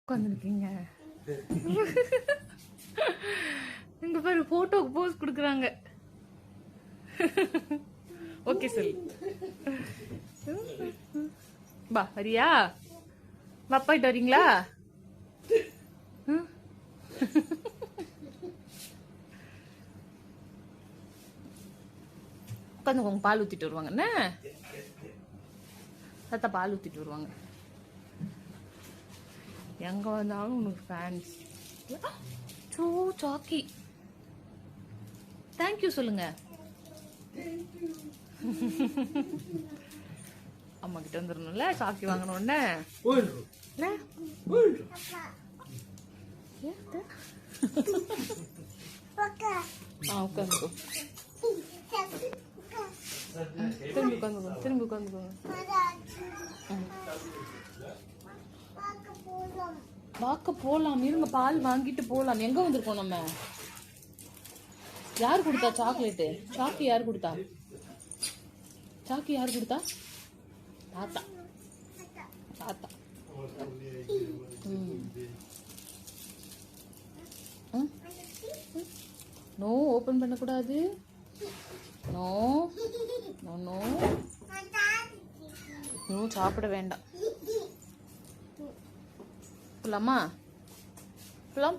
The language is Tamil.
உட்காந்துருக்கீங்க. இங்க பாரு போட்டோக்கு போஸ் கொடுக்குறாங்க. ஓகே சொல்லு. பா வரியா? பாப்பாயிட்டு வரீங்களா? உட்காந்துக்கோங்க, பால் ஊத்திட்டு வருவாங்க. என்ன தாத்தா பால் ஊத்திட்டு வருவாங்க. எங்க வந்தாலும் உனக்கு ஃபேன்ஸ். சோ சாக்கி தேங்க்யூ சொல்லுங்க. அம்மா கிட்ட வந்துடணும்ல சாக்கி வாங்கணும்னு. உட்காந்துக்கோ, திரும்பி உட்காந்துக்கோ, திரும்பி உட்காந்துக்கோங்க. வாக்க போலாம், இருங்க பால் வாங்கிட்டு போலாம். எங்க வந்திருக்கோம் நம்ம? யார் கொடுத்தா சாக்லேட்டு? சாக்கி யார் கொடுத்தா? சாக்கி யார் கொடுத்தா? தாத்தா. தாத்தா. நோ, ஓபன் பண்ணக்கூடாது. நோ நோ நோ நோ, சாப்பிட வேண்டாம். போலாமா? போலாம்.